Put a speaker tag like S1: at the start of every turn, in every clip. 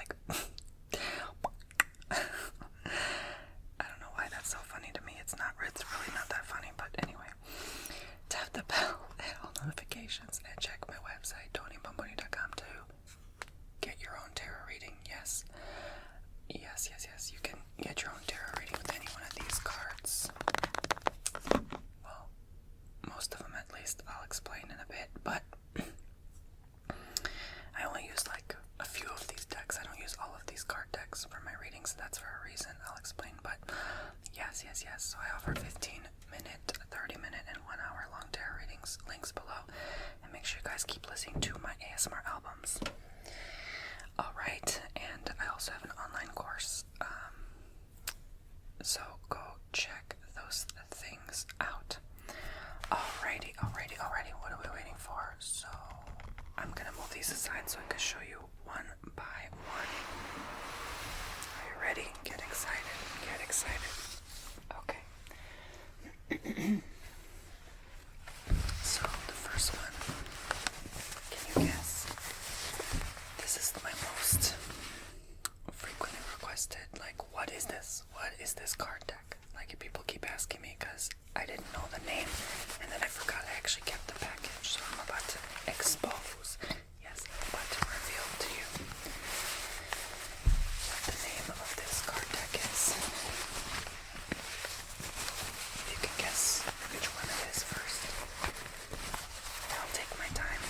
S1: like I don't know why that's so funny to me. It's really not that funny, but anyway. Tap the bell and all notifications and check my website, TonyBomboni.com, to get your own tarot reading. Yes. You can get your own tarot reading with any one of these cards. Well, most of them at least. I'll explain in a bit, but I only use like a few of these decks. I don't use all of these card decks for my readings. That's for a reason. I'll explain, but yes. So I offer 15-minute, 30-minute, and 1-hour long tarot readings. Links below. And make sure you guys keep listening to my ASMR albums. Alright, and I also have an online course. So go check those things out. Alrighty. What are we waiting for? So I'm gonna move these aside so I can show you one by one. Are you ready? Get excited. Okay. So the first one, can you guess? This is my most frequently requested. Like, what is this? What is this card deck? Like, people keep asking me because I didn't know the name, and then I forgot I actually kept the package. So I'm about to expose. Yes, I'm about to reveal to you what the name of this card deck is. If you can guess which one it is first, I'll take my time.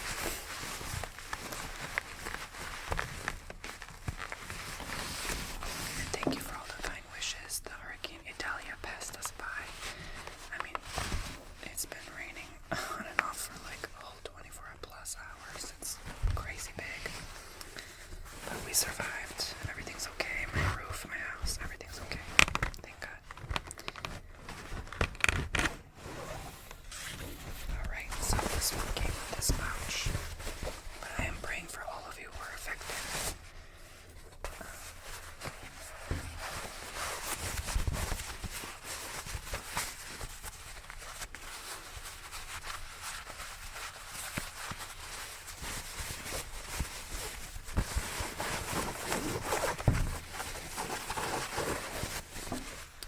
S1: And thank you for all the kind wishes. The Hurricane Italia passed us by. I mean, it's been raining on and off for like a whole 24 plus hours. It's crazy big. But we survived. Everything's okay. My roof, my house, everything's okay. Thank God. Alright, so this one came with this pouch. But I am praying for all of you who are affected.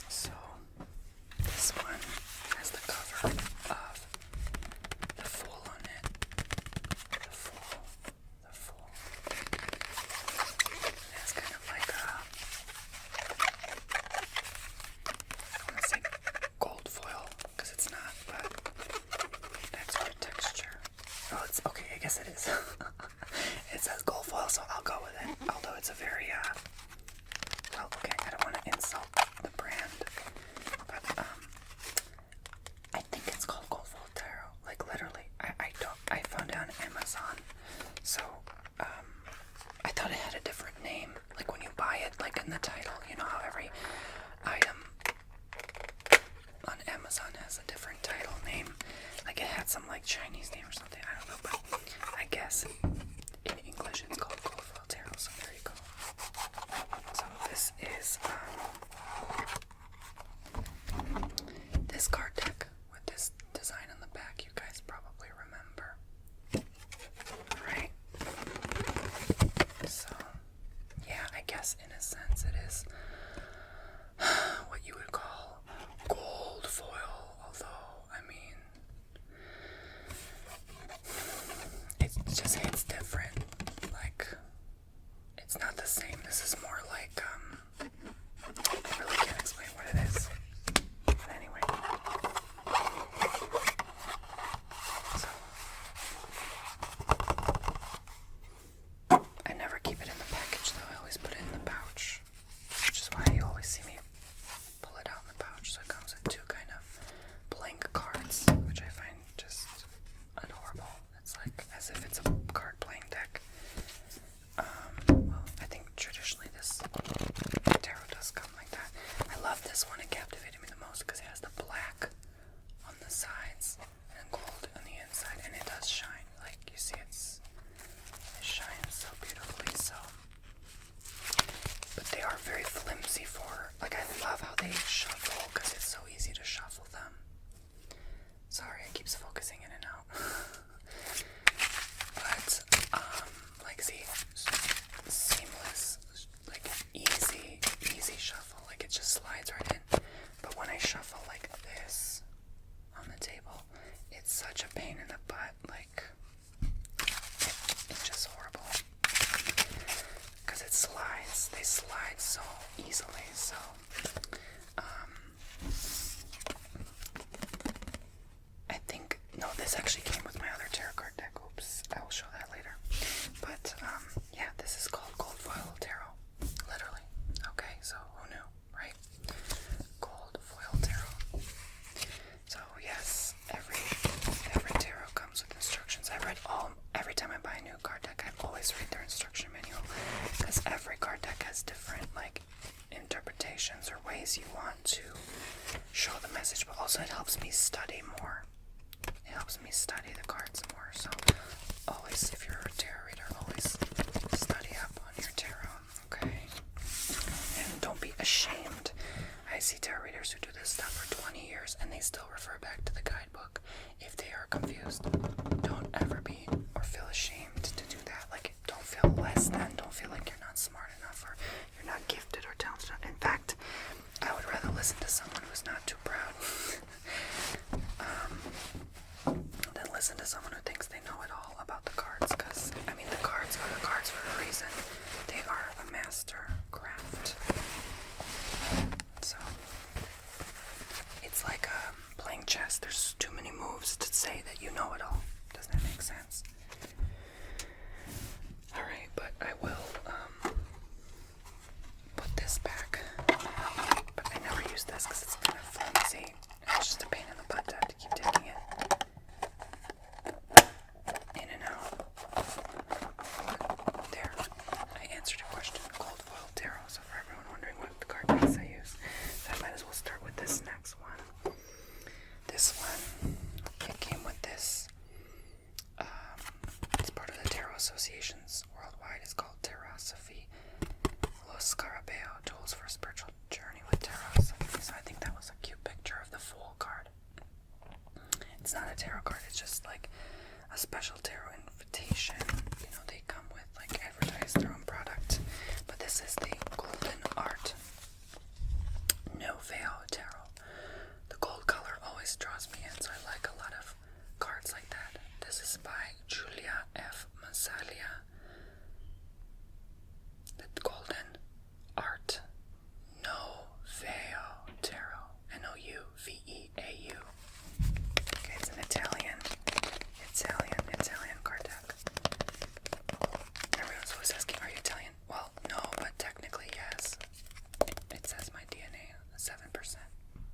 S1: So, this one has the cover of the Fool on it. The Fool. It's kind of like I don't want to say gold foil, because it's not, but that's good texture. Oh, it's okay, I guess it is. It says gold foil, so I'll go with it. Although it's a very, well, okay, I don't want to insult the brand, but, I think it's called Gold Foil Tarot. Like, literally, I found it on Amazon, so, I thought it had a different name, like when you buy it, like in the title, you know how every item on Amazon has a different title name, like it had some like Chinese name or something, I don't know, but I guess in English it's called Gold Foil Tarot, so there you go. So this is, this card deck with this design on the back, you guys probably remember, right? So, yeah, I guess in a sense it is what you would call gold foil, although, I mean, it's just, it's different, like, it's not the same. This is more like, I really can't explain what it is, but anyway, so, I never keep it in the package though, I always put it in the pouch, which is why you always see me pull it out in the pouch. So it comes with two kind of blank cards, which I find just adorable. It's like as if it's a card playing deck. Well, I think traditionally this tarot does come like that. I love this one. It captivated me the most because it has the black on the sides and gold on the inside, and it does shine. Like you see, it shines so beautifully. So, but they are very flimsy for. Like, I love how they shuffle because it's so easy to shuffle them. Sorry, it keeps focusing in and out. But like, see, seamless yes, they slide so easily. So, I think, no, this actually came with my other tarot card deck. Oops, I will show that later. But, yeah, this is called Gold Foil Tarot. Literally. Okay, so who knew, right? Gold Foil Tarot. So, yes, every tarot comes with instructions. Every time I buy a new card deck, I always read their instruction manual. Because every card deck has different, like, interpretations or ways you want to show the message. But also it helps me study more. It helps me study the cards more. So always, if you're a tarot reader, always study up on your tarot, okay? And don't be ashamed. I see tarot readers who do this stuff for 20 years and they still refer back to the guidebook if they are confused. Don't ever be or feel ashamed to do that. Like, don't feel less than. Don't feel like you're not smart enough or you're not gifted or talented. In fact, I would rather listen to someone who's not too proud than listen to someone who thinks they know it all about the cards. Because, I mean, the cards are the cards for a reason. They are a master craft. So, it's like playing chess. There's too many moves to say that you know it all. Doesn't that make sense? Alright, but I will put this back. But I never use this because it's kind of flimsy. It's just a pain in the butt to have to keep taking it in and out. There, I answered your question. Gold Foil Tarot. So for everyone wondering what the card decks I use, so I might as well start with this next one. This one, it came with this. It's part of the Tarot Associations worldwide. It's called Tarosophy Los Scarabeo, Tools for a Spiritual Journey with Tarosophy. So I think that was a cute picture of the Fool card. It's not a tarot card, it's just like a special tarot invitation. You know, they come with, like, advertise their own product. But this is the Golden Art Noveo Tarot. The gold color always draws me in, so I like a lot of cards like that. This is by Julia F. Masalia. The Golden Art Noveo Tarot. N-O-U-V-E-A-U. Okay, it's an Italian card deck. Everyone's always asking, are you Italian? Well, no, but technically yes. It says my DNA 7%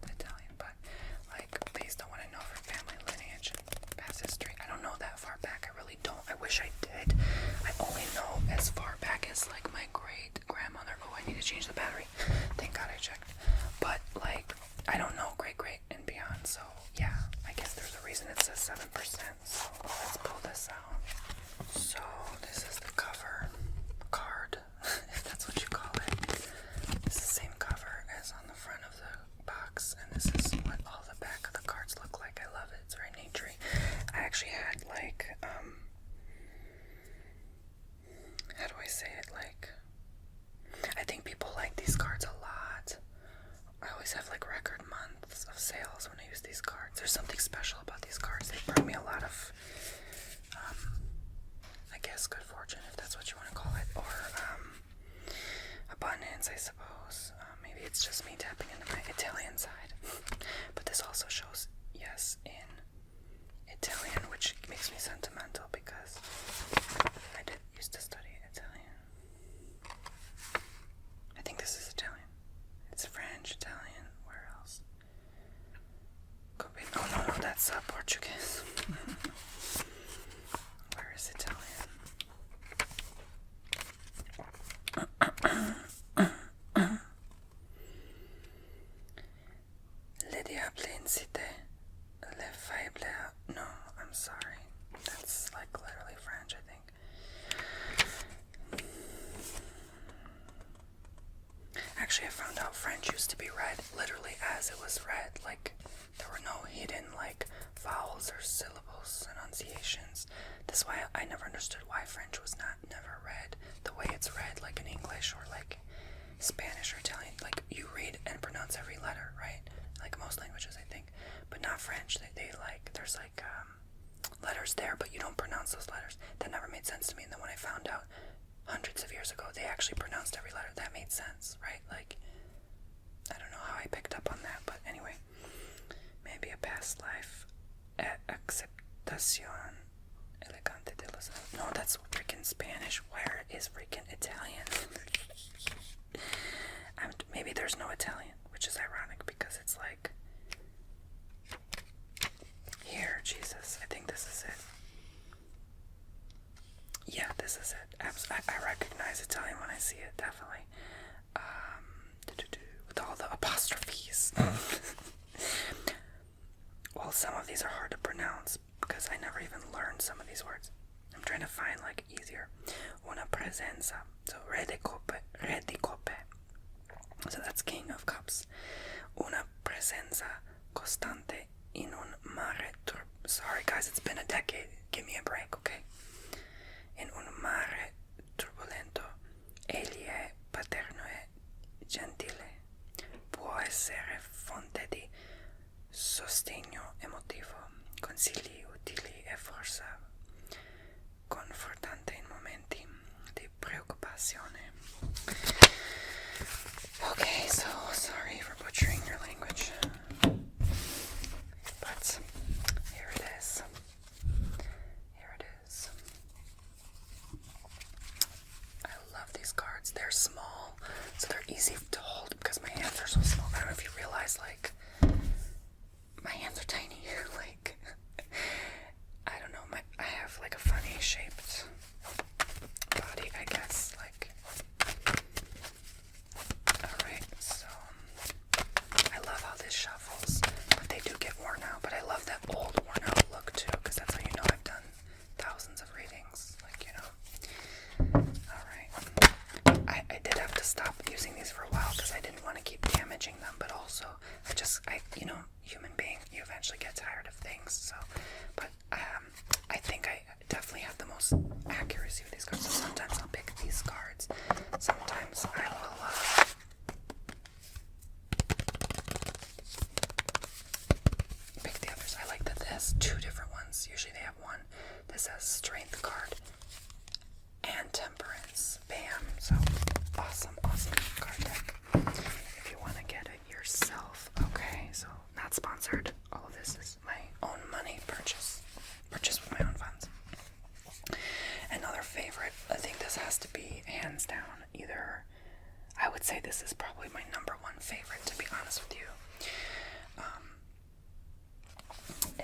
S1: Italian, but, like, based on what I know for family lineage and past history, I don't know that far back. I really don't. I wish I did. I only know as far back as, like, my great grandmother. Oh, I need to change the battery. Thank God I checked. But, like, I don't know great and beyond. So yeah, I guess there's a reason it says 7%. So let's pull this out. So this is the cover card, if that's what you call it. It's the same cover as on the front of the box, and this is what all the back of the cards look like. I love it. It's very naturey. I actually had, like, how do I say it? Like, I think people like these cards a lot. I always have, like, record months of sales when I use these cards. There's something special about these cards. They bring me a lot of, I guess, good fortune, if that's what you want to call it, or abundance, I suppose. Maybe it's just me tapping into my Italian side. But this also shows yes in Italian, which makes me sentimental because I did used to study Italian. I think this is Italian. It's French, Italian, where else? Could be, no, that's Portuguese. Where is Italian? Le diable incite le faible. No, I'm sorry. That's, like, literally French, I think. Actually, I found out French used to be read literally as it was read. Like, there were no hidden, like, vowels or syllables, enunciations. That's why I never understood why French was never read the way it's read, like in English or like Spanish or Italian. Like, you read and pronounce every letter, right? Like most languages, I think. But not French. They like, there's like letters there, but you don't pronounce those letters. That never made sense to me. And then when I found out hundreds of years ago they actually pronounced every letter, made sense, right? Like, I don't know how I picked up on that, but anyway. Maybe a past life. Aceptación elegante de los... No, that's freaking Spanish. Where is freaking Italian? Maybe there's no Italian, which is ironic because it's like... Here, Jesus. I think this is it. Yeah, this is it. I recognize Italian when I see it, definitely. With all the apostrophes. Well, some of these are hard to pronounce because I never even learned some of these words. I'm trying to find like easier. Una presenza. So re di coppe. So that's King of Cups. Una presenza costante in un mare Sorry guys, it's been a decade. Give me a break, okay? In un mare turbolento, egli è paterno e gentile. Può essere fonte di sostegno emotivo, consigli utili e forza confortante in momenti di preoccupazione. Okay, so sorry for butchering your language, but here it is. I love these cards. They're small, so they're easy to hold because my hands are so small. I don't know if you realize, like, my hands are tiny. Like, I don't know, I have like a funny shaped body, I guess. Like, alright, so I love how this shuffles, but they do get worn out. But I love that old worn out look too, because that's how you know I've done thousands of readings. Like, you know. Alright. I did have to stop using these for a while because I didn't want to keep damaging them, but also you know, human being, you eventually get tired of things. So, but I think I definitely have the most accuracy with these cards. So sometimes I'll pick these cards. Sometimes I will pick the others. I like that this has two different ones. Usually they have one. This has strength card and temperance. Bam. So awesome card deck. If you want to get it yourself. Okay, so not sponsored. All of this is my own money purchase with my own funds. Another favorite, I think this has to be hands down. I would say this is probably my number one favorite, to be honest with you.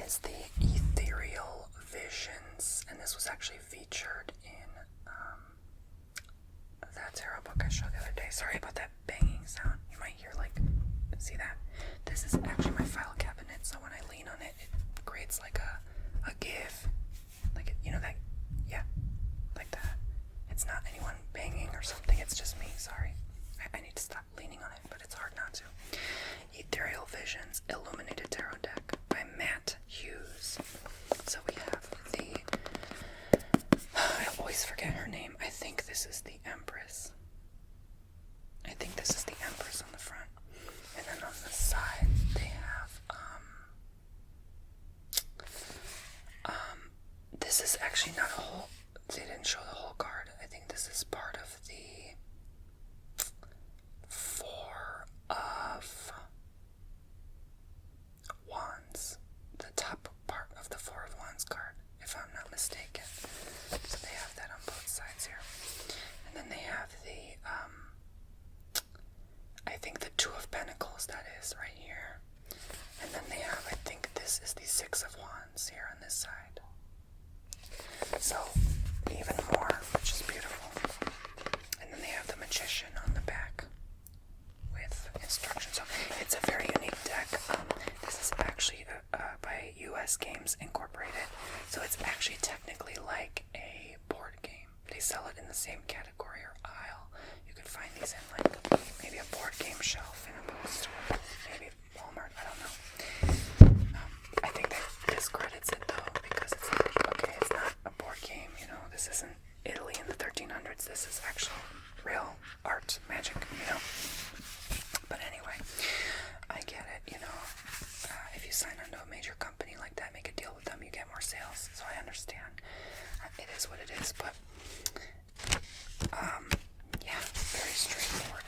S1: Is the Ethereal Visions, and this was actually featured in that tarot book I showed the other day. Sorry about that banging sound. You might hear, like, see that? This is actually my file cabinet, so when I lean on it, it creates like a give. Like, you know that? Yeah, like that. It's not anyone banging or something, it's just me, sorry. I need to stop leaning on it, but it's hard not to. Ethereal Visions Illuminated Tarot Deck by Matt Hughes. So we have I always forget her name. I think this is the Empress. On the front. And then on the side, they have, this is actually not a whole, they didn't show the whole card. I think this is part of the Four of Wands, the top part of the Four of Wands card, if I'm not mistaken. So they have that on both sides here. And then they have the, I think the Two of Pentacles, that is, right here. And then they have, I think this is the Six of Wands here on this side. So, even more, which is beautiful. And then they have the Magician on the back with instructions. So, it's a very unique deck. This is actually by US Games Incorporated. So, it's actually technically like a board game. They sell it in the same category or aisle. You could find these in, like, maybe a board game shelf in a bookstore. Maybe Walmart, I don't know. I think that discredits it though, because it's like, okay, it's not a board game, you know, this isn't Italy in the 1300s, this is actual real art, magic, you know. But anyway, I get it, you know. If you sign onto a major company like that, make a deal with them, you get more sales, so I understand. It is what it is, but yeah, very straightforward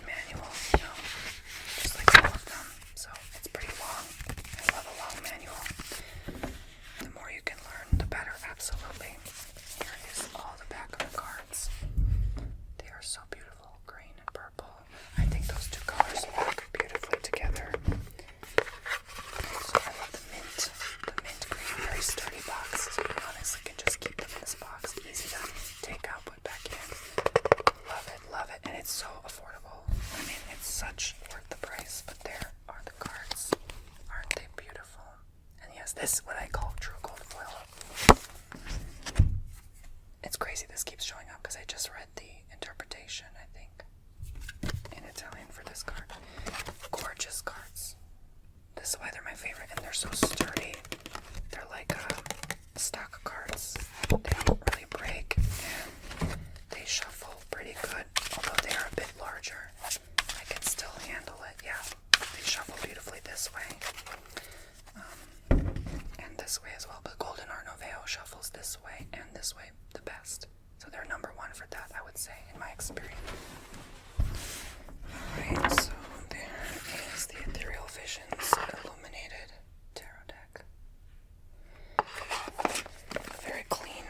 S1: affordable. I mean, it's such worth the price, but there are the cards. Aren't they beautiful? And yes, this is what I call true gold foil. It's crazy this keeps showing up because I just read the interpretation, I think, in Italian for this card. Gorgeous cards. This is why they're my favorite, and they're so sturdy. They're like stock cards. They don't really break, and they shuffle pretty good. Although they are a bit larger, I can still handle it. Yeah, they shuffle beautifully this way, and this way as well. But Golden Art Noveo shuffles this way and this way the best. So they're number one for that, I would say, in my experience. Alright, so there is the Ethereal Visions Illuminated Tarot deck. A very clean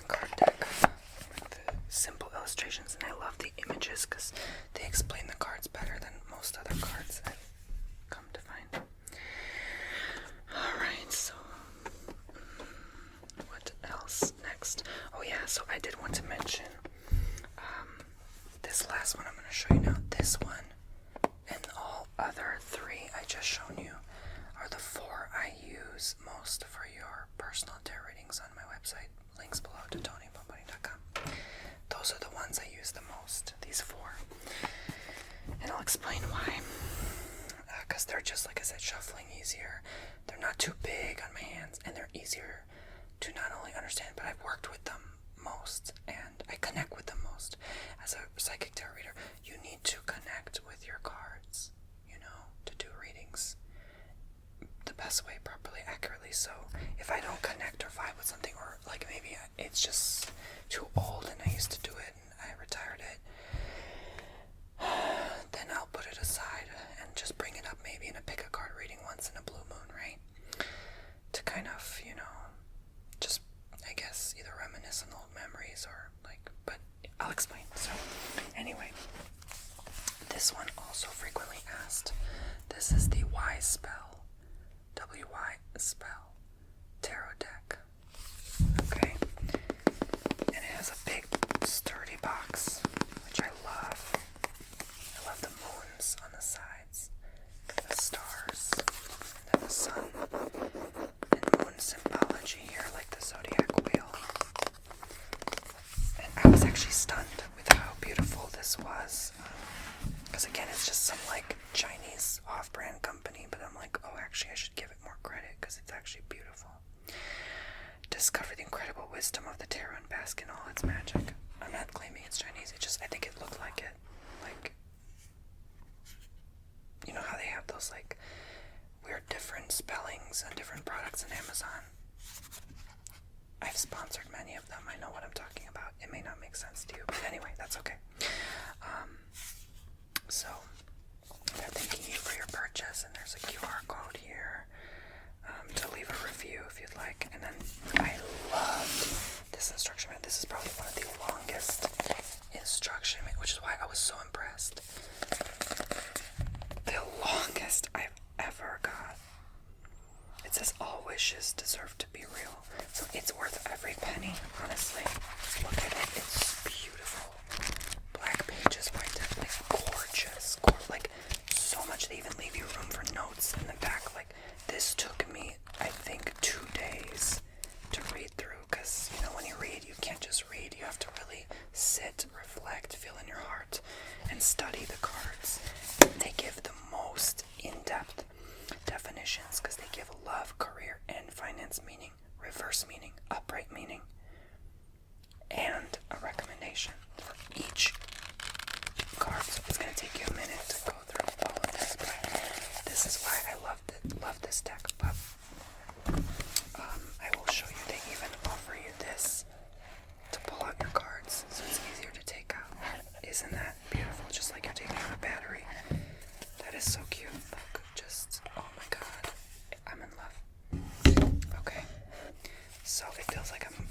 S1: card deck with the simple illustrations, and I love the images because they explain the cards better than most other cards I've come to find. Alright, so what else next? Oh yeah, so I did want to mention this last one I'm going to show you now. This one and all other three I just shown you are the four I use most for your personal tarot readings on my website. Links below to TonyBomboni.com. Those are the ones I use the most, these four. And I'll explain why. Because they're just, like I said, shuffling easier. They're not too big on my hands, and they're easier to not only understand, but I've worked with them most, and I connect with them most. As a psychic tarot reader, you need to connect with your cards, you know, to do readings the best way, properly, accurately. So if I don't connect or vibe with something, or like maybe it's just too old and I used to do it and I retired it, then I'll put it aside and just bring it up maybe in a pick a card reading once in a blue moon, right? To kind of, you know, just, I guess, either reminisce on old memories or like, but I'll explain. So anyway, this one also frequently asked. This is the Y Spell, W-Y Spell Tarot deck. Okay, and it has a big sturdy box, which I love. I love the moons on the sides, the stars, and then the sun, and moon symbology here, like the zodiac wheel. And I was actually stunned with how beautiful this was. Because again, it's just some like Chinese off-brand company, but I'm like, oh, actually I should give it more credit because it's actually beautiful. Discover the incredible wisdom of the tarot and bask in all its magic. I'm not claiming it's Chinese, it just, I think it looked like it. Like, you know how they have those like weird different spellings on different products on Amazon? I've sponsored many of them. I know what I'm talking about. It may not make sense to you, but anyway, that's okay. So they're thanking you for your purchase, and there's a QR code here to leave a review if you'd like. And then I loved this instruction manual. This is probably one of the longest instruction manuals, which is why I was so impressed. The longest I've ever got. It says all wishes deserve to be real. So it's worth every penny, honestly. Look at it, it's beautiful. Black pages, white text, like gorgeous. Like so much, they even leave you room for notes in the back. Like this took me, I think, 2 days to read through. Because, you know, when you read, you can't just read. You have to really sit, reflect, feel in your heart, and study the cards. They give the most in-depth definitions because they give love, career, and finance meaning, reverse meaning, upright meaning, and a recommendation for each card. So it's going to take you a minute to go through all of this, but this is why I love this deck. But I will show you, they even offer you this to pull out your cards so it's easier to take out. Isn't that beautiful? Just like you're taking out a battery. That is so cute. Look, just, oh my god, I'm in love. Okay, so it feels like I'm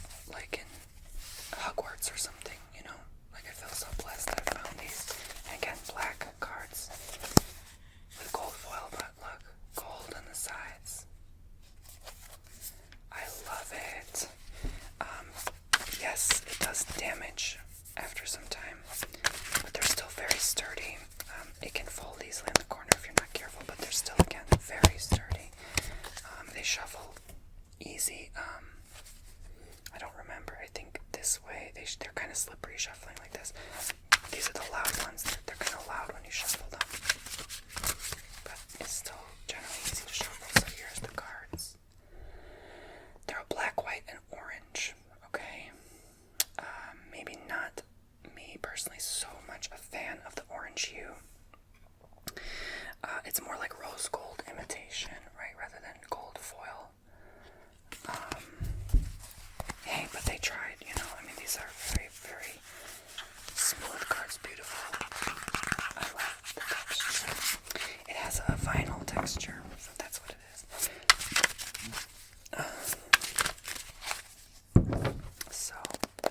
S1: easily in the corner if you're not careful, but they're still, again, very sturdy. They shuffle easy. I don't remember. I think this way, they're kind of slippery shuffling like this. These are the loud ones. They're kind of loud when you shuffle them. But it's still generally easy to shuffle. So here's the cards. They're a black, white, and orange. Okay. Maybe not me personally so much a fan of the orange hue. It's more like rose gold imitation, right, rather than gold foil. Hey, but they tried, you know. I mean, these are very, very smooth cards, beautiful. I love the texture. It has a vinyl texture, so that's what it is. So, I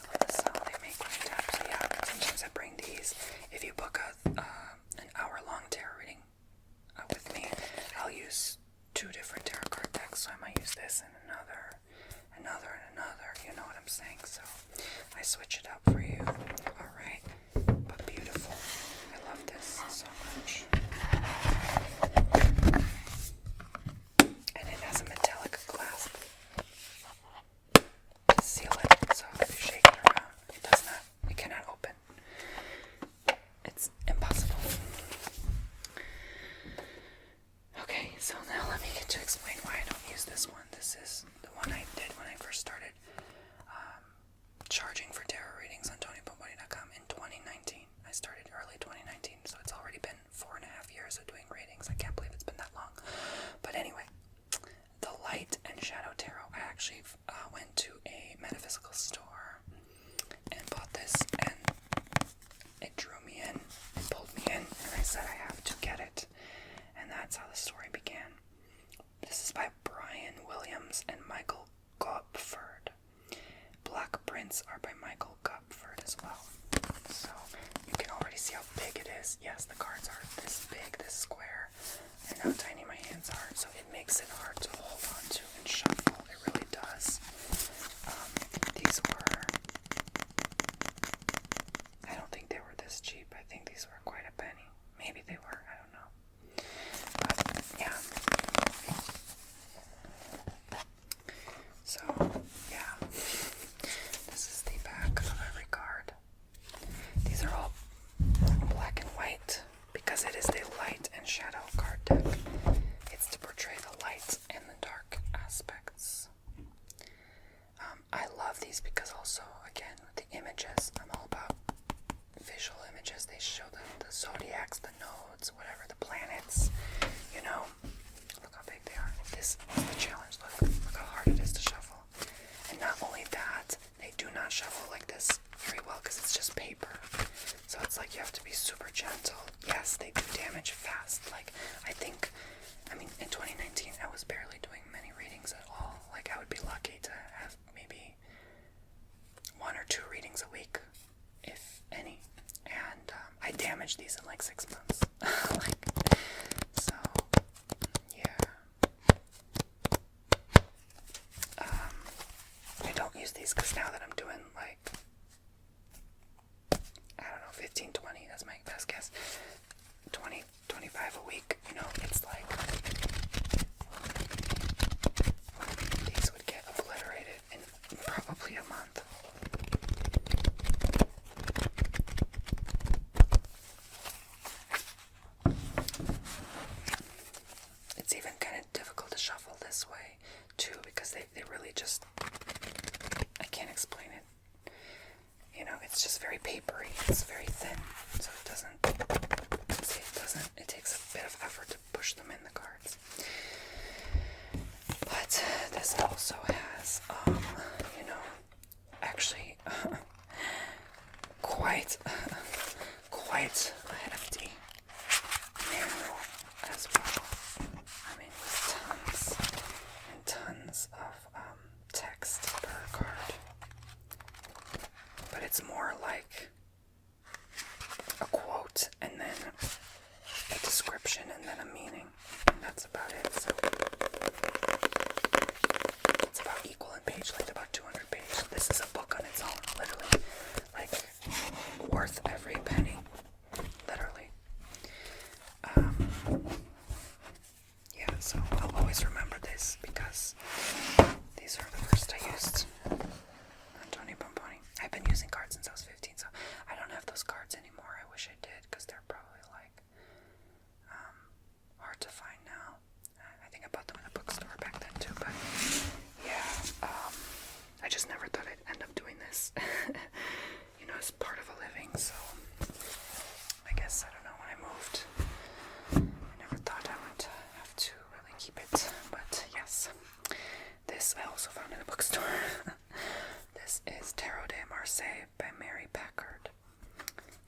S1: love the sound they make when you tap. So yeah, sometimes I bring these. If you book an hour-long tarot reading with me, I'll use 2 different tarot card decks. So I might use this and another, and another. You know what I'm saying? So I switch it up for you. All right, but beautiful. I love this so much. And it has a metallic clasp to seal it. So if you shake it around, it cannot open. It's impossible. Okay, so now let me get to explain why I don't use this one. This is the one I did when I first started charging for tarot readings on TonyBomboni.com in 2019. I started early 2019, so it's already been 4.5 years of doing readings. I can't believe it's been that long. But anyway, the Light and Shadow Tarot, I actually went to a metaphysical store and bought this, and it drew me in, it pulled me in, and I said I have to get it. And that's how the story began. This is by Brian Williams and Michael Gopford. Black prints are by Michael Gopford as well. So you can already see how big it is. Yes, the cards are this big, this square, and how tiny my hands are. So it makes it hard to hold on to and shuffle. It really does. These were, I don't think they were this cheap. I think these were quite a penny. Maybe they were, I don't know. But yeah. So yeah, this is the back of every card. These are all black and white because it is the Light and Shadow card deck. It's to portray the light and the dark aspects. I love these because also, again, with the images, I'm all about visual images. They show the zodiacs, the nodes, whatever, the planets, you know. Look how big they are. This is the challenge. Look how hard it is to shuffle. And not only that, they do not shuffle like this very well because it's just paper. So it's like you have to be super gentle. Yes, they do damage fast. Like, I mean, in 2019, I was barely doing many readings at all. Like, I would be lucky to have maybe 1 or 2 readings a week, if any. And I damaged these in like 6 months. So, yeah. I don't use these because now that I'm doing like, I don't know, 15, 20, that's my best guess. 20, 25 a week, you know, it's like these would get obliterated in probably a month. It's even kind of difficult to shuffle this way too because they really just, I can't explain it. You know, it's just very papery. It's very thin, so it takes a bit of effort to push them in the cards. But this also has, you know, actually quite a hefty manual as well. I mean, with tons and tons of text per card. But it's more like a quote and then a description and then a meaning. And that's about it. So it's about equal in page length, about 200 pages. This is a book on its own, literally. Like, worth every penny. Literally. Se by Mary Packard,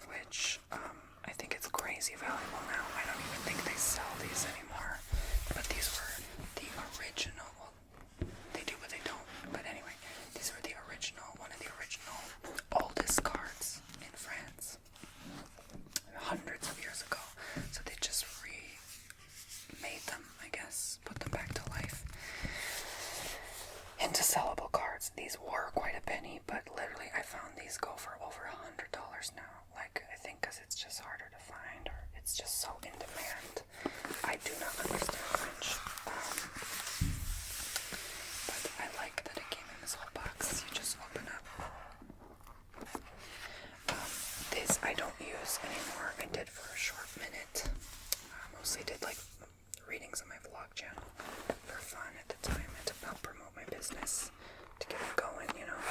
S1: which I think it's crazy valuable now. I don't even think they sell these anymore. But these were the original. Well, they do, but they don't. But anyway, these were the original, one of the original oldest cards in France, hundreds of years ago. So they just remade them, I guess, put them back to life into sellable cards. These were quite a penny, but literally I found these go for over $100 now. Like, I think because it's just harder to find, or it's just so in demand. I do not understand French, but I like that it came in this whole box. You just open up. This I don't use anymore. I did for a short minute. Mostly did like readings on my vlog channel for fun at the time and to help promote my business, to get it going, you know.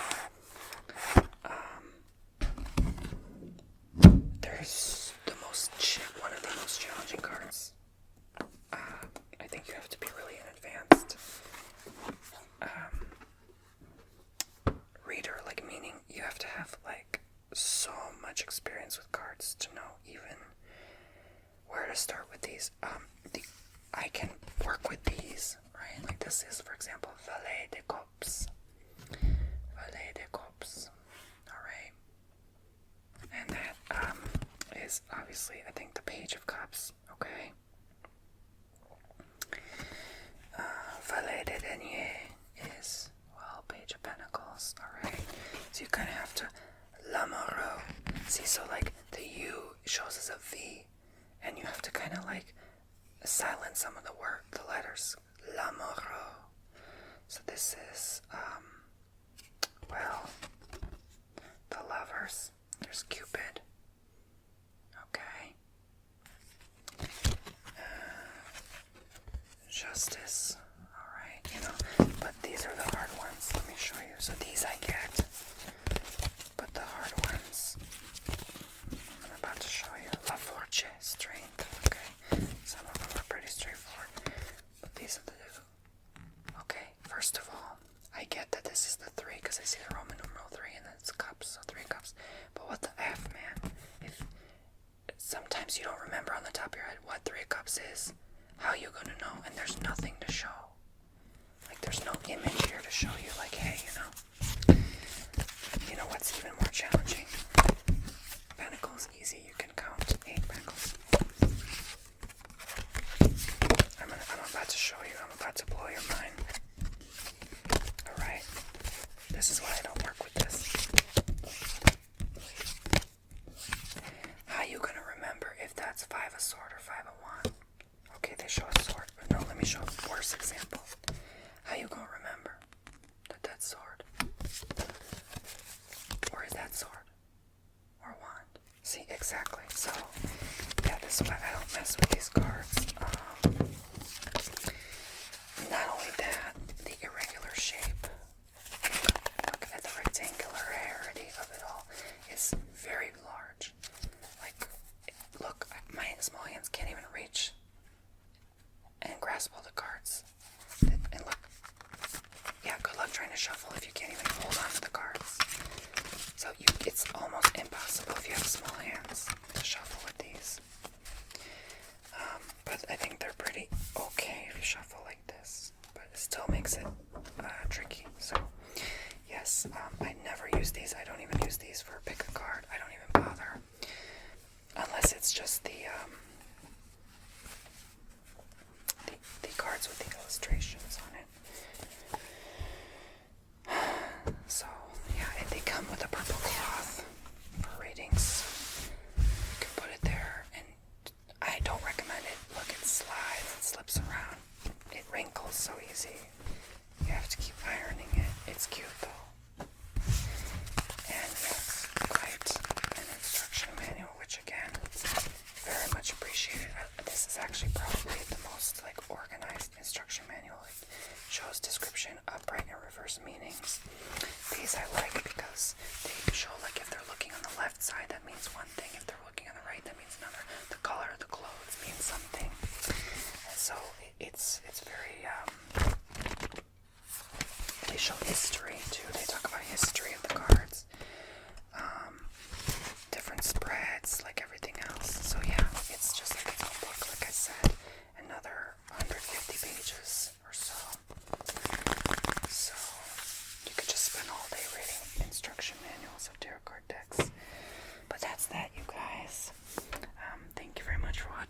S1: There's one of the most challenging cards. I think you have to be really an advanced reader, like, meaning you have to have like so much experience with cards to know even where to start with these. I can work with these, right? Like this is, for example, Valet de Cops. Valet de Cops. Alright. And that is obviously, I think, the Page of Cups, okay? Valet de Denier is, well, Page of Pentacles, alright? So you kind of have to, L'amoureux. See, so like the U shows as a V, and you have to kind of like silence some of the letters. L'amoureux. So this is, well, the lovers. There's Cupid. Okay. Justice. Alright, you know, but these are the hard ones. Let me show you. So these I get, but the hard ones I'm about to show you. La Force, strength. Okay. Some of them are pretty straightforward, but these are the... Okay, first of all, I get that this is the 3 because I see the Roman numeral 3 and then it's cups, so 3 cups. But what the F, man? If sometimes you don't remember on the top of your head what 3 cups is, how you gonna know? And there's nothing to show. Like, there's no image here to show you, like, hey, you know what's even more challenging? Pentacles, easy, you can count 8 pentacles. I'm about to show you, I'm about to blow your mind. Alright, this is why I don't work with this. How you gonna remember if that's 5 of sword or 5 of wand? Okay, they show a sword, but no, let me show a worse example. How you gonna remember that that's sword? Or is that sword? Or wand? See, exactly. So, yeah, this is why I don't mess with these cards. Not only that, the irregular shape, look at the rectangularity of it all, is very large. Like, look, my small hands can't even reach and grasp all the cards. And look, yeah, good luck trying to shuffle if you can't even hold on to the cards. So it's almost impossible if you have small hands to shuffle with these. But I think they're pretty okay if you shuffle like this. But it still makes it tricky. So yes, I never use these. I don't even use these for pick a card. I don't even bother. Unless it's just the cards with the illustrations on it. So yeah, and they come with a purple cloth for readings. You can put it there, and I don't recommend it. Look, it slides, it slips around, it wrinkles so easy. You have to keep ironing it. It's cute though. And yes, quite an instruction manual, which again, very much appreciated. This is actually probably the most like organized instruction manual. It shows description, upright and reverse meanings. These I like because they show, like, if they're looking on the left side, that means one thing. If they're looking on the right, that means another. The color of the clothes means something. And so it's very they show history too. They talk about history of the cards.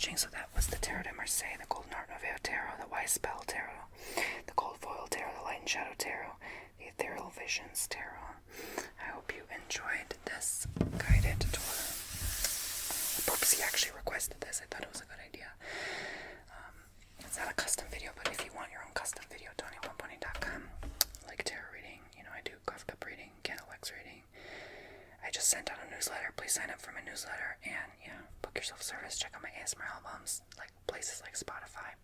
S1: switching. So that was the Tarot de Marseille, the Golden Art Nouveau Tarot, the Wise Spell Tarot, the Gold Foil Tarot, the Light and Shadow Tarot, the Ethereal Visions Tarot. I hope you enjoyed this guided tour. Poopsie actually requested this. I thought it was a good idea. It's not a custom video, but if you want your own custom video, TonyBomboni.com. Like tarot reading, you know, I do cough cup reading, candle wax reading. I just sent out a newsletter. Please sign up for my newsletter and yeah, book yourself service. Check out my ASMR albums, like places like Spotify.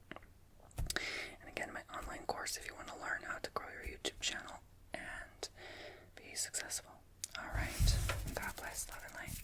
S1: And again, my online course if you want to learn how to grow your YouTube channel and be successful. Alright. God bless, love and light.